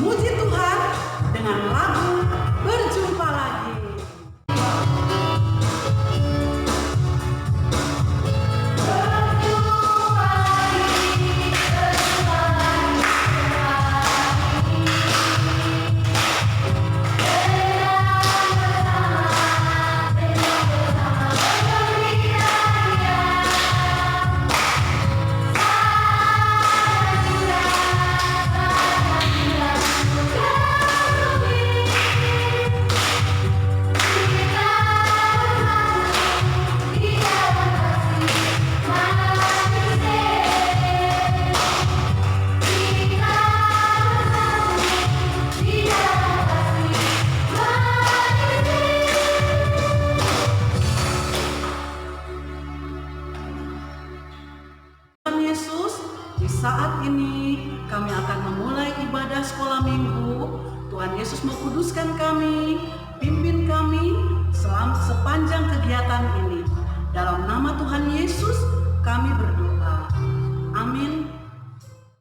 memuji Tuhan dengan lagu Berjumpa Lagi. Saat ini kami akan memulai ibadah sekolah minggu. Tuhan Yesus mau kuduskan kami, pimpin kami sepanjang kegiatan ini. Dalam nama Tuhan Yesus kami berdoa. Amin.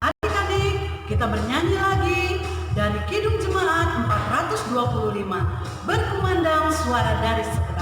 Adik-adik, kita bernyanyi lagi dari Kidung Jemaat 425, berkumandang suara dari seberang.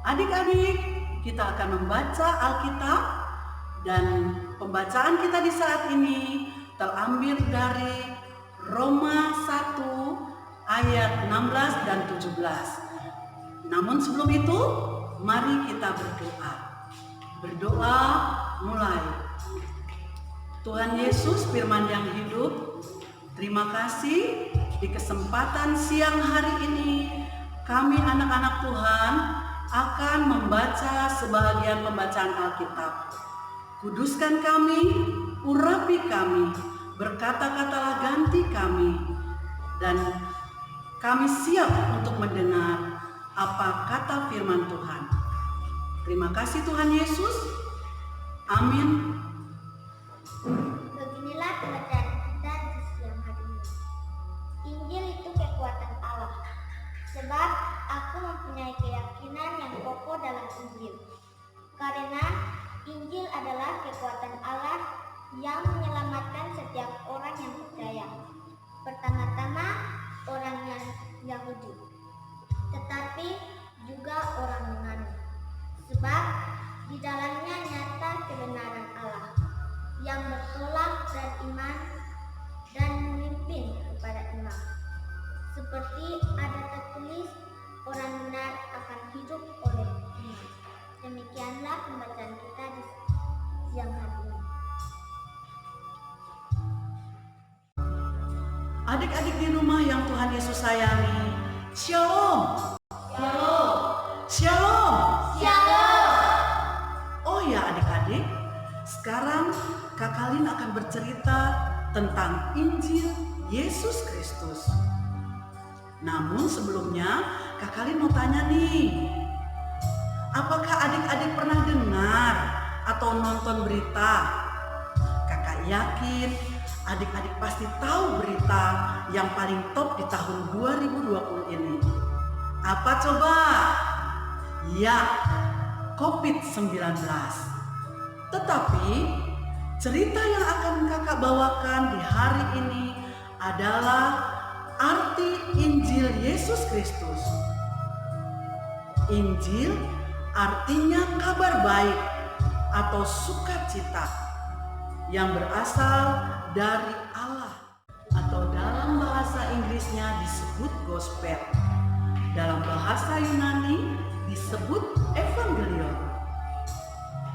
Adik-adik, kita akan membaca Alkitab dan pembacaan kita di saat ini terambil dari Roma 1 ayat 16 dan 17. Namun sebelum itu, mari kita berdoa. Berdoa mulai. Tuhan Yesus, firman yang hidup, terima kasih di kesempatan siang hari ini kami anak-anak Tuhan akan membaca sebagian pembacaan Alkitab. Kuduskan kami, urapi kami, berkata-katalah ganti kami, dan kami siap untuk mendengar apa kata firman Tuhan. Terima kasih Tuhan Yesus. Amin. Beginilah pembacaan kita di siang hari ini. Injil itu kekuatan Allah. Sebab aku mempunyai keyakinan yang kokoh dalam Injil. Karena Injil adalah kekuatan Allah yang menyelamatkan setiap orang yang percaya. Pertama-tama orang yang Yahudi, tetapi juga orang Yunani. Sebab di dalamnya nyata kebenaran Allah yang bertolak dan iman dan memimpin kepada iman. Seperti ada tertulis, orang benar akan hidup oleh iman. Demikianlah pembacaan kita di siang hari ini. Adik-adik di rumah yang Tuhan Yesus sayangi, Shalom. Shalom. Shalom. Shalom. Oh ya adik-adik, sekarang Kak Kalin akan bercerita tentang Injil Yesus Kristus. Namun sebelumnya Kak Kalin mau tanya nih, apakah adik-adik pernah dengar atau nonton berita? Kakak yakin adik-adik pasti tahu berita yang paling top di tahun 2020 ini. Apa coba? Ya, COVID-19. Tetapi cerita yang akan kakak bawakan di hari ini adalah arti Injil Yesus Kristus. Injil artinya kabar baik atau sukacita yang berasal dari Allah, atau dalam bahasa Inggrisnya disebut gospel. Dalam bahasa Yunani disebut evangelion.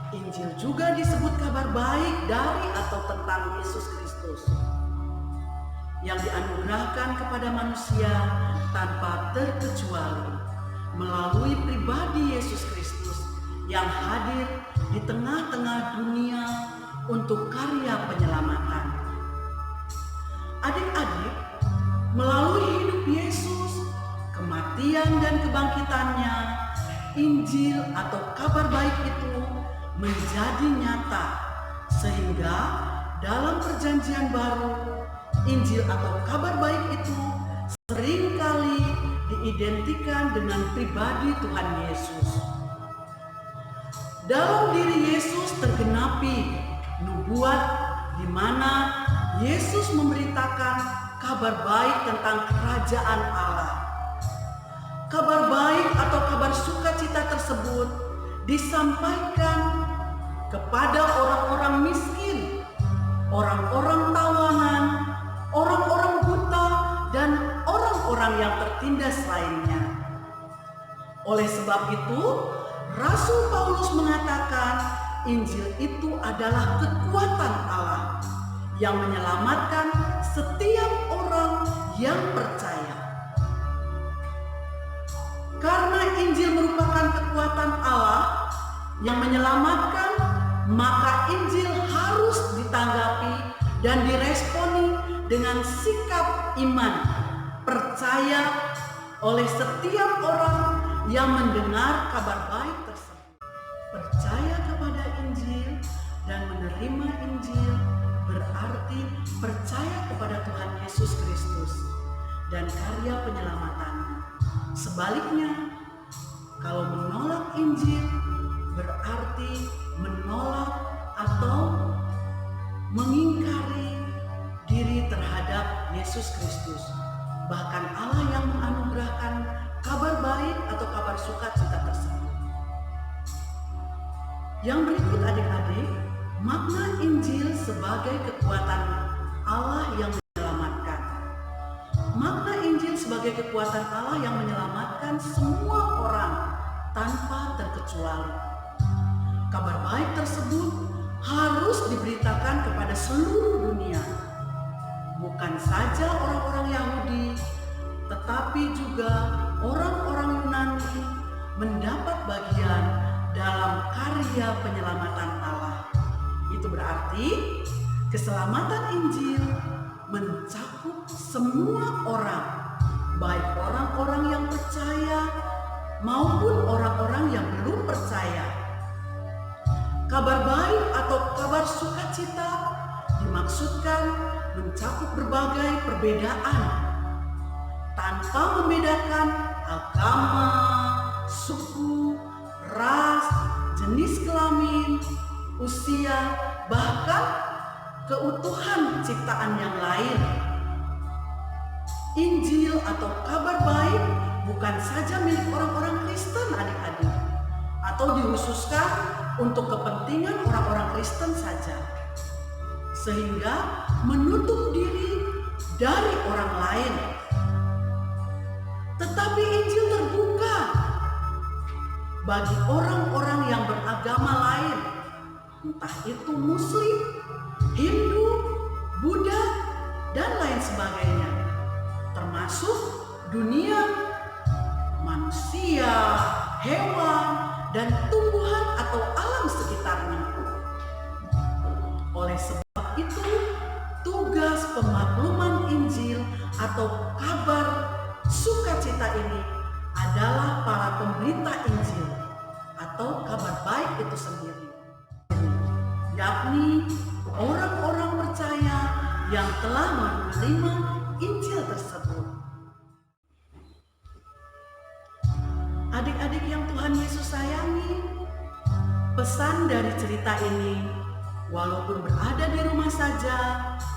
Injil juga disebut kabar baik dari atau tentang Yesus Kristus yang dianugerahkan kepada manusia tanpa terkecuali melalui pribadi Yesus Kristus yang hadir di tengah-tengah dunia untuk karya penyelamatan. Adik-adik, melalui hidup Yesus, kematian dan kebangkitannya, Injil atau kabar baik itu menjadi nyata, sehingga dalam Perjanjian Baru, Injil atau kabar baik itu seringkali diidentikan dengan pribadi Tuhan Yesus. Dalam diri Yesus tergenapi nubuat di mana Yesus memberitakan kabar baik tentang kerajaan Allah. Kabar baik atau kabar sukacita tersebut disampaikan kepada orang-orang miskin, orang-orang tawanan, orang-orang buta, dan orang-orang yang tertindas lainnya. Oleh sebab itu, Rasul Paulus mengatakan Injil itu adalah kekuatan Allah yang menyelamatkan setiap orang yang percaya. Karena Injil merupakan kekuatan Allah yang menyelamatkan, maka Injil harus ditanggapi dan diresponi dengan sikap iman, percaya oleh setiap orang yang mendengar kabar baik tersebut. Percaya kepada Injil dan menerima Injil berarti percaya kepada Tuhan Yesus Kristus dan karya penyelamatannya. Sebaliknya, kalau menolak Injil berarti menolak atau mengingkari diri terhadap Yesus Kristus, bahkan Allah yang menganugerahkan kabar baik atau kabar sukacita tersebut. Yang berikut adik-adik, makna Injil sebagai kekuatan Allah yang menyelamatkan. Makna Injil sebagai kekuatan Allah yang menyelamatkan semua orang tanpa terkecuali. Kabar baik tersebut harus diberitakan kepada seluruh dunia, bukan saja orang-orang Yahudi, tetapi juga orang-orang Yunani mendapat bagian dalam karya penyelamatan Allah. Itu berarti keselamatan Injil mencakup semua orang, baik orang-orang yang percaya maupun orang-orang yang belum percaya. Kabar baik atau kabar sukacita dimaksudkan mencakup berbagai perbedaan tanpa membedakan agama, suku, ras, jenis kelamin, usia, bahkan keutuhan ciptaan yang lain. Injil atau kabar baik bukan saja milik orang-orang Kristen adik-adik, atau dikhususkan untuk kepentingan orang-orang Kristen saja, sehingga menutup diri dari orang lain. Tetapi Injil terbuka bagi orang-orang yang beragama lain, entah itu Muslim, Hindu, Buddha, dan lain sebagainya, termasuk dunia manusia, hewan, dan tumbuhan atau alam sekitarnya. Oleh sebab itu, tugas pemakluman Injil atau kabar sukacita ini adalah para pemberita Injil atau kabar baik itu sendiri, yakni orang-orang percaya yang telah menerima Injil tersebut. Adik-adik yang Tuhan Yesus sayangi, pesan dari cerita ini, walaupun berada di rumah saja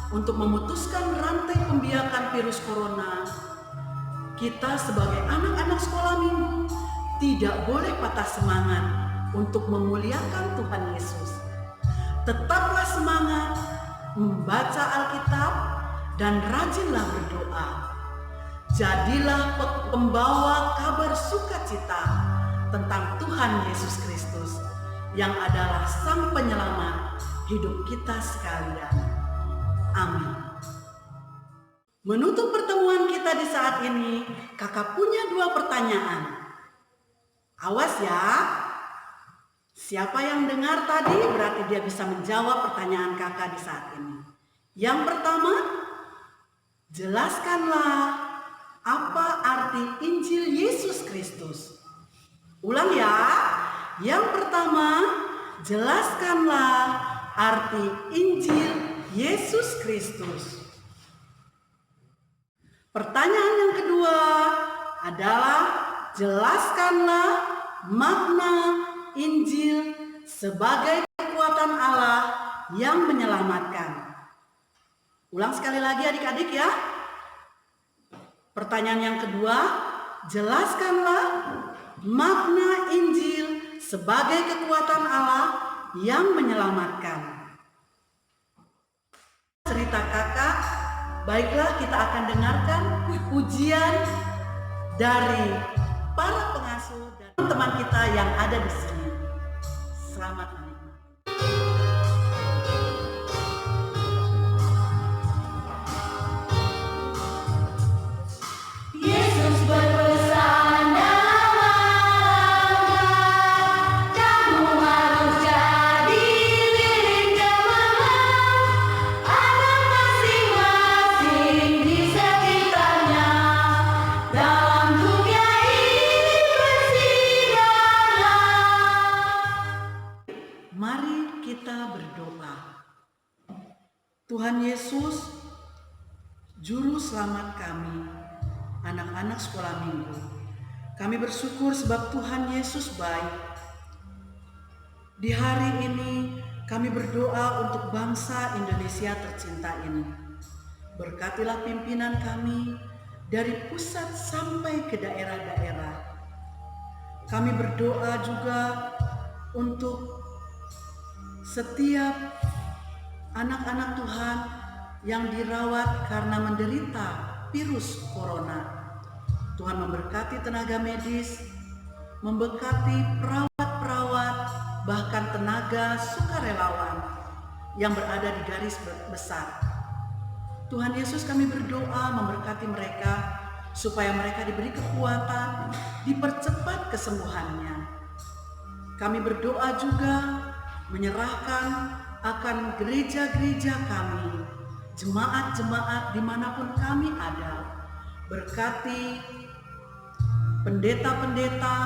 untuk memutuskan rantai pembiakan virus corona, kita sebagai anak-anak sekolah minggu tidak boleh patah semangat untuk memuliakan Tuhan Yesus. Tetaplah semangat membaca Alkitab dan rajinlah berdoa. Jadilah pembawa kabar sukacita tentang Tuhan Yesus Kristus yang adalah Sang Penyelamat hidup kita sekalian. Amin. Menutup pertemuan kita di saat ini, kakak punya 2 pertanyaan. Awas ya, siapa yang dengar tadi berarti dia bisa menjawab pertanyaan kakak di saat ini. Yang pertama, jelaskanlah apa arti Injil Yesus Kristus. Ulang ya, yang pertama, jelaskanlah arti Injil Yesus Kristus. Pertanyaan yang kedua adalah jelaskanlah makna Injil sebagai kekuatan Allah yang menyelamatkan. Ulang sekali lagi adik-adik ya. Pertanyaan yang kedua, jelaskanlah makna Injil sebagai kekuatan Allah yang menyelamatkan. Cerita kakak, baiklah kita akan dengarkan ujian dari para pengasuh dan teman kita yang ada di sini. Selamat menikmati. Yesus berpesan dalam Alkitab, kamu harus jadi milik Jemaat, ada masing-masing di sekitarnya. Dalam dunia ini bersidanglah. Mari kita berdoa. Tuhan Yesus, Juru Selamat kami, anak-anak sekolah minggu. Kami bersyukur sebab Tuhan Yesus baik. Di hari ini kami berdoa untuk bangsa Indonesia tercinta ini. Berkatilah pimpinan kami dari pusat sampai ke daerah-daerah. Kami berdoa juga untuk setiap anak-anak Tuhan yang dirawat karena menderita virus corona. Tuhan memberkati tenaga medis, memberkati perawat-perawat, bahkan tenaga sukarelawan yang berada di garis besar. Tuhan Yesus, kami berdoa memberkati mereka supaya mereka diberi kekuatan, dipercepat kesembuhannya. Kami berdoa juga menyerahkan akan gereja-gereja kami, jemaat-jemaat dimanapun kami ada. Berkati pendeta-pendeta,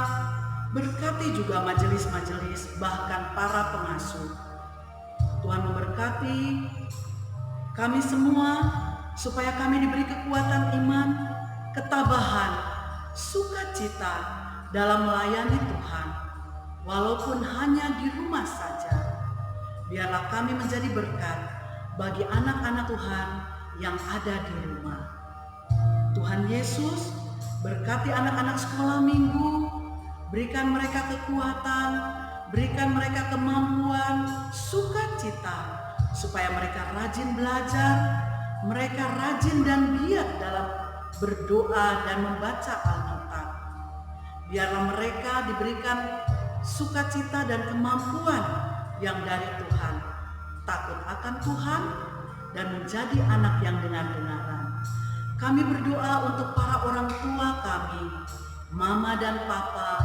berkati juga majelis-majelis, bahkan para pengasuh. Tuhan memberkati kami semua supaya kami diberi kekuatan iman, ketabahan, sukacita dalam melayani Tuhan, walaupun hanya di rumah saja. Biarlah kami menjadi berkat bagi anak-anak Tuhan yang ada di rumah. Tuhan Yesus, berkati anak-anak sekolah minggu, berikan mereka kekuatan, berikan mereka kemampuan, sukacita, supaya mereka rajin belajar, mereka rajin dan giat dalam berdoa dan membaca Alkitab. Biarlah mereka diberikan sukacita dan kemampuan yang dari Tuhan, takut akan Tuhan, dan menjadi anak yang dengar-dengaran. Kami berdoa untuk para orang tua kami, mama dan papa,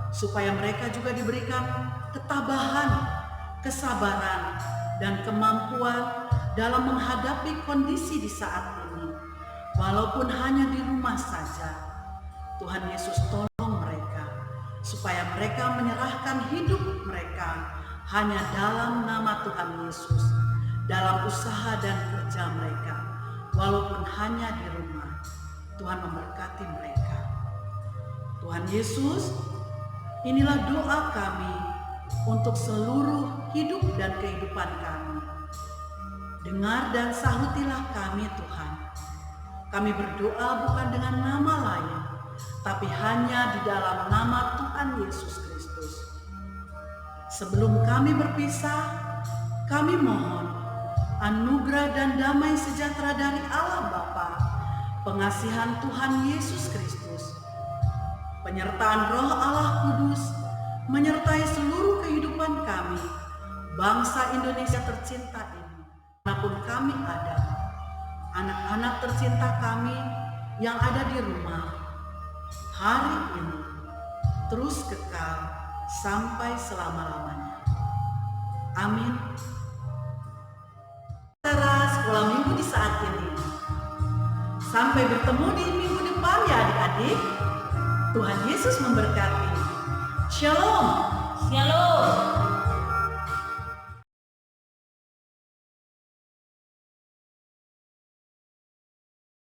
supaya mereka juga diberikan ketabahan, kesabaran, dan kemampuan dalam menghadapi kondisi di saat ini. Walaupun hanya di rumah saja, Tuhan Yesus tolong mereka, supaya mereka menyerahkan hidup mereka hanya dalam nama Tuhan Yesus, dalam usaha dan kerja mereka, walaupun hanya di rumah. Tuhan memberkati mereka. Tuhan Yesus, inilah doa kami untuk seluruh hidup dan kehidupan kami. Dengar dan sahutilah kami Tuhan. Kami berdoa bukan dengan nama lain, tapi hanya di dalam nama Tuhan Yesus Kristus. Sebelum kami berpisah, kami mohon anugerah dan damai sejahtera dari Allah Bapa, pengasihan Tuhan Yesus Kristus, penyertaan Roh Allah Kudus menyertai seluruh kehidupan kami, bangsa Indonesia tercinta ini, dimanapun kami ada. anak-anak tercinta kami yang ada di rumah hari ini terus kekal sampai selama-lamanya. Amin. Acara sekolah minggu di saat ini. Sampai bertemu di minggu depan ya adik-adik. Tuhan Yesus memberkati. Shalom. Shalom.